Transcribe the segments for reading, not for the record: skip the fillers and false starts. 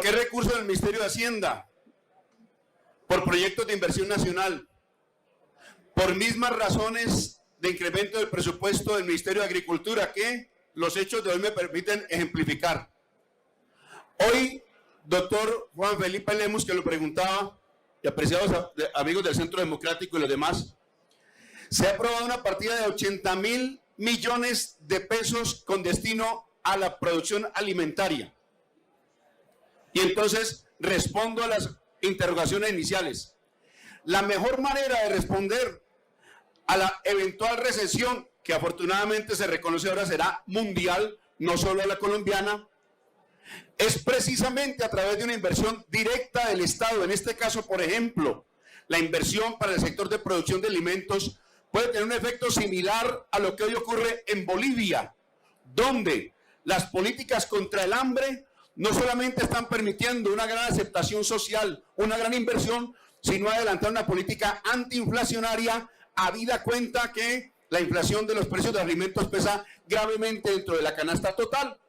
qué recursos del Ministerio de Hacienda? Por proyectos de inversión nacional. Por mismas razones de incremento del presupuesto del Ministerio de Agricultura que los hechos de hoy me permiten ejemplificar. Hoy, doctor Juan Felipe Lemus, que lo preguntaba, y apreciados amigos del Centro Democrático y los demás, se ha aprobado una partida de 80.000 millones de pesos con destino a la producción alimentaria. Y entonces respondo a las interrogaciones iniciales. La mejor manera de responder a la eventual recesión, que afortunadamente se reconoce ahora será mundial, no solo a la colombiana, es precisamente a través de una inversión directa del Estado. En este caso, por ejemplo, la inversión para el sector de producción de alimentos puede tener un efecto similar a lo que hoy ocurre en Bolivia, donde las políticas contra el hambre no solamente están permitiendo una gran aceptación social, una gran inversión, sino adelantar una política antiinflacionaria, habida cuenta que la inflación de los precios de alimentos pesa gravemente dentro de la canasta total.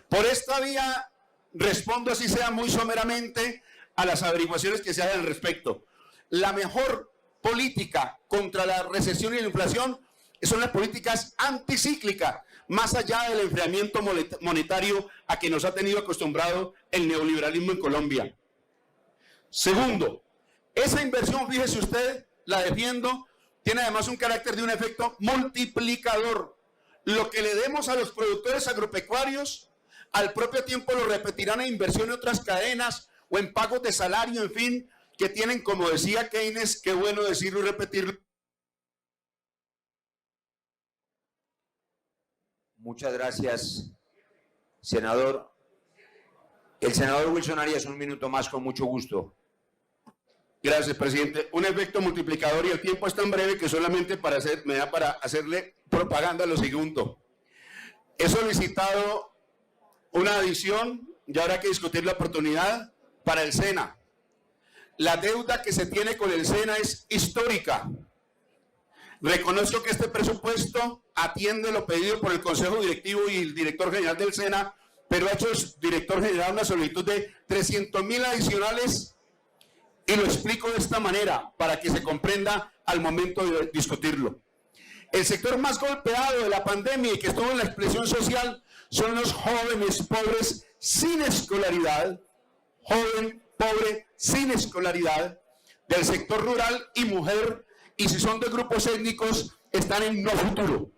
Por esta vía respondo, así sea muy someramente, a las averiguaciones que se hagan al respecto. La mejor política contra la recesión y la inflación son las políticas anticíclicas, más allá del enfriamiento monetario a que nos ha tenido acostumbrado el neoliberalismo en Colombia. Segundo, esa inversión, fíjese usted, la defiendo, tiene además un carácter de un efecto multiplicador. Lo que le demos a los productores agropecuarios, al propio tiempo lo repetirán en inversión en otras cadenas o en pagos de salario, en fin, que tienen, como decía Keynes, qué bueno decirlo y repetirlo. Muchas gracias, senador. El senador Wilson Arias, un minuto más, con mucho gusto. Gracias, presidente. Un efecto multiplicador, y el tiempo es tan breve que solamente me da para hacerle propaganda lo segundo. He solicitado una adición, y habrá que discutir la oportunidad, para el SENA. La deuda que se tiene con el SENA es histórica. Reconozco que este presupuesto atiende lo pedido por el Consejo Directivo y el director general del SENA, pero ha hecho el director general una solicitud de 300.000 adicionales, y lo explico de esta manera para que se comprenda al momento de discutirlo. El sector más golpeado de la pandemia y que estuvo en la expresión social son los jóvenes pobres sin escolaridad, joven, pobre, sin escolaridad, del sector rural y mujer, y si son de grupos étnicos, están en no futuro.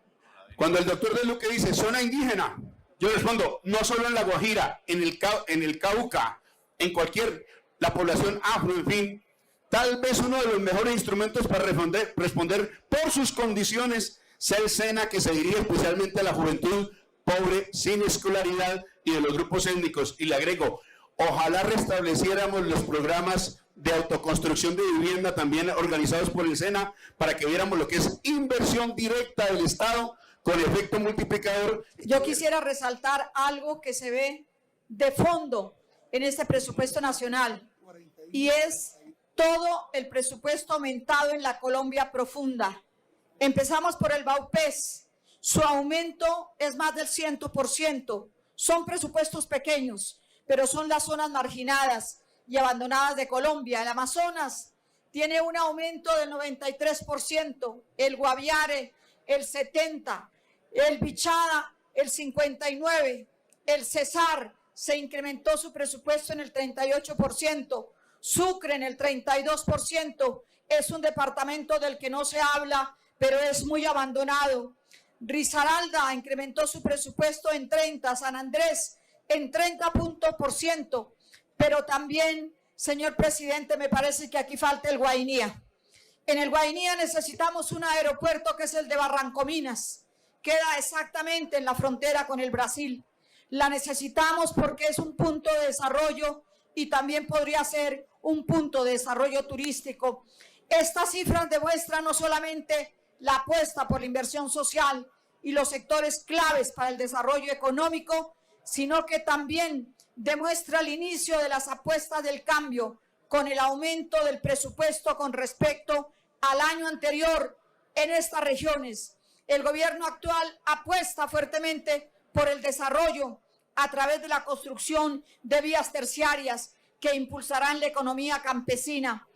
Cuando el doctor De Luque dice zona indígena, yo respondo, no solo en La Guajira, en el Cauca, en cualquier, la población afro, en fin, tal vez uno de los mejores instrumentos para responder por sus condiciones sea el SENA, que se dirige especialmente a la juventud pobre, sin escolaridad y de los grupos étnicos. Y le agrego, ojalá restableciéramos los programas de autoconstrucción de vivienda también organizados por el SENA, para que viéramos lo que es inversión directa del Estado con efecto multiplicador. Yo quisiera resaltar algo que se ve de fondo en este presupuesto nacional, y es todo el presupuesto aumentado en la Colombia profunda. Empezamos por el BAUPES, su aumento es más del 100%, son presupuestos pequeños, pero son las zonas marginadas y abandonadas de Colombia. El Amazonas tiene un aumento del 93%, el Guaviare el 70%, el Bichada el 59%, el Cesar se incrementó su presupuesto en el 38%, Sucre en el 32%, es un departamento del que no se habla, pero es muy abandonado. Risaralda incrementó su presupuesto en 30%, San Andrés en 30%, pero también, señor presidente, me parece que aquí falta el Guainía. En el Guainía necesitamos un aeropuerto que es el de Barrancominas, queda exactamente en la frontera con el Brasil. La necesitamos porque es un punto de desarrollo y también podría ser un punto de desarrollo turístico. Estas cifras demuestran no solamente la apuesta por la inversión social y los sectores claves para el desarrollo económico, sino que también demuestra el inicio de las apuestas del cambio con el aumento del presupuesto con respecto al año anterior en estas regiones. El gobierno actual apuesta fuertemente por el desarrollo a través de la construcción de vías terciarias que impulsarán la economía campesina.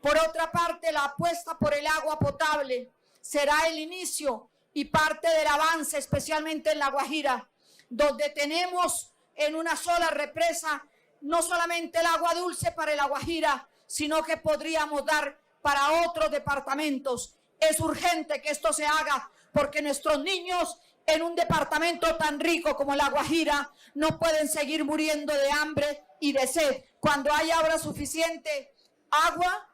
Por otra parte, la apuesta por el agua potable será el inicio y parte del avance, especialmente en La Guajira, donde tenemos en una sola represa no solamente el agua dulce para La Guajira, sino que podríamos dar para otros departamentos. Es urgente que esto se haga porque nuestros niños en un departamento tan rico como La Guajira no pueden seguir muriendo de hambre y de sed. Cuando haya ahora suficiente agua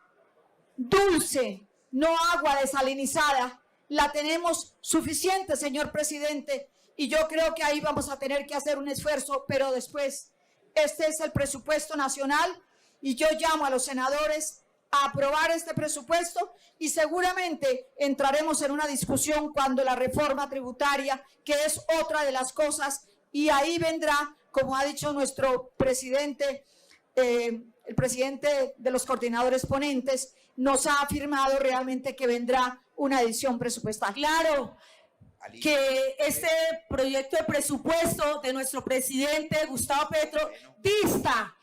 dulce, no agua desalinizada, la tenemos suficiente, señor presidente, y yo creo que ahí vamos a tener que hacer un esfuerzo, pero después, este es el presupuesto nacional y yo llamo a los senadores a aprobar este presupuesto y seguramente entraremos en una discusión cuando la reforma tributaria, que es otra de las cosas, y ahí vendrá, como ha dicho nuestro presidente, el presidente de los coordinadores ponentes, nos ha afirmado realmente que vendrá una edición presupuestal. Claro que este proyecto de presupuesto de nuestro presidente Gustavo Petro dista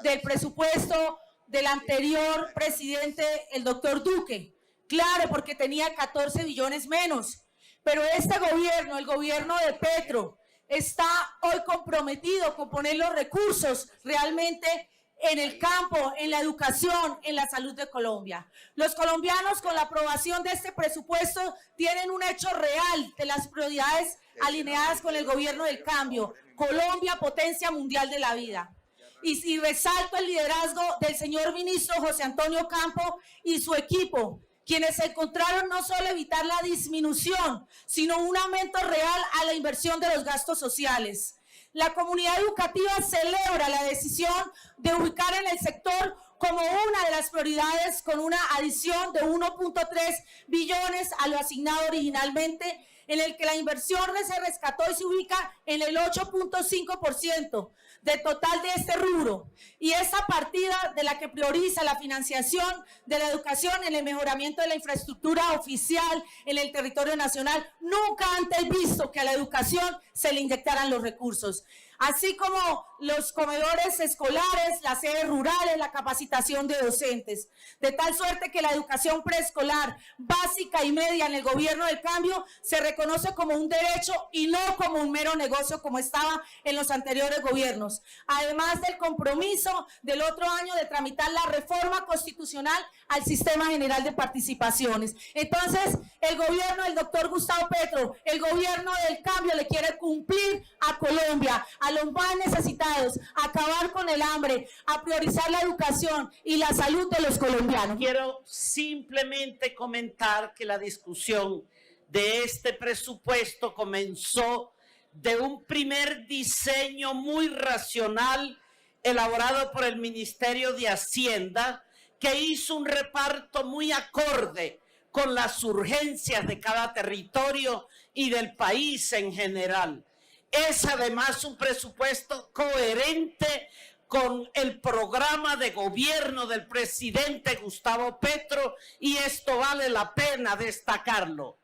del presupuesto del anterior presidente, el doctor Duque. Claro, porque tenía 14 billones menos. Pero este gobierno, el gobierno de Petro, está hoy comprometido con poner los recursos realmente en el campo, en la educación, en la salud de Colombia. Los colombianos, con la aprobación de este presupuesto, tienen un hecho real de las prioridades alineadas con el gobierno del cambio. Colombia, potencia mundial de la vida. Y resalto el liderazgo del señor ministro José Antonio Campo y su equipo, quienes encontraron no solo evitar la disminución, sino un aumento real a la inversión de los gastos sociales. La comunidad educativa celebra la decisión de ubicar en el sector como una de las prioridades con una adición de 1.3 billones a lo asignado originalmente, en el que la inversión se rescató y se ubica en el 8.5% del total de este rubro. Y esta partida de la que prioriza la financiación de la educación en el mejoramiento de la infraestructura oficial en el territorio nacional, nunca antes visto que a la educación se le inyectaran los recursos. Así como los comedores escolares, las sedes rurales, la capacitación de docentes. De tal suerte que la educación preescolar, básica y media en el gobierno del cambio se reconoce como un derecho y no como un mero negocio como estaba en los anteriores gobiernos. Además del compromiso del otro año de tramitar la reforma constitucional al sistema general de participaciones. Entonces, el gobierno del doctor Gustavo Petro, el gobierno del cambio le quiere cumplir a Colombia, a los más necesitados, a acabar con el hambre, a priorizar la educación y la salud de los colombianos. Quiero simplemente comentar que la discusión de este presupuesto comenzó de un primer diseño muy racional elaborado por el Ministerio de Hacienda, que hizo un reparto muy acorde con las urgencias de cada territorio y del país en general. Es además un presupuesto coherente con el programa de gobierno del presidente Gustavo Petro, y esto vale la pena destacarlo.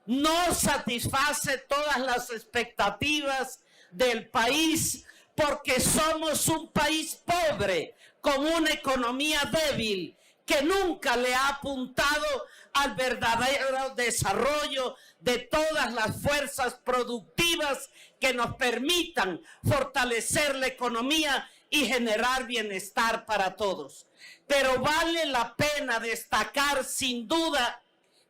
No satisface todas las expectativas del país porque somos un país pobre, con una economía débil, que nunca le ha apuntado al verdadero desarrollo de todas las fuerzas productivas que nos permitan fortalecer la economía y generar bienestar para todos. Pero vale la pena destacar sin duda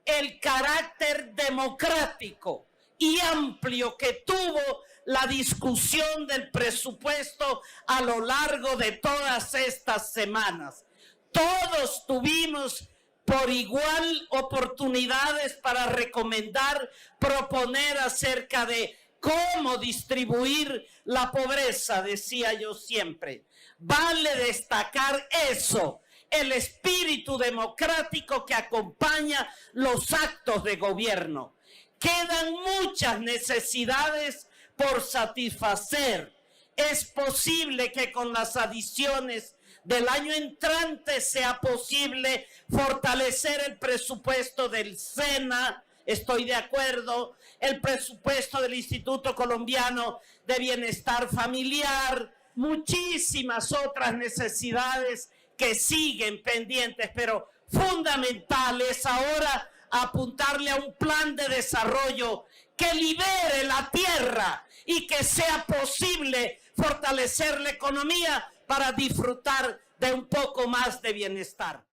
el carácter democrático y amplio que tuvo la discusión del presupuesto a lo largo de todas estas semanas. Todos tuvimos por igual oportunidades para recomendar, proponer acerca de cómo distribuir la pobreza, decía yo siempre. Vale destacar eso, el espíritu democrático que acompaña los actos de gobierno. Quedan muchas necesidades por satisfacer. Es posible que con las adiciones del año entrante sea posible fortalecer el presupuesto del SENA, estoy de acuerdo, el presupuesto del Instituto Colombiano de Bienestar Familiar, muchísimas otras necesidades que siguen pendientes, pero fundamental es ahora apuntarle a un plan de desarrollo que libere la tierra y que sea posible fortalecer la economía para disfrutar de un poco más de bienestar.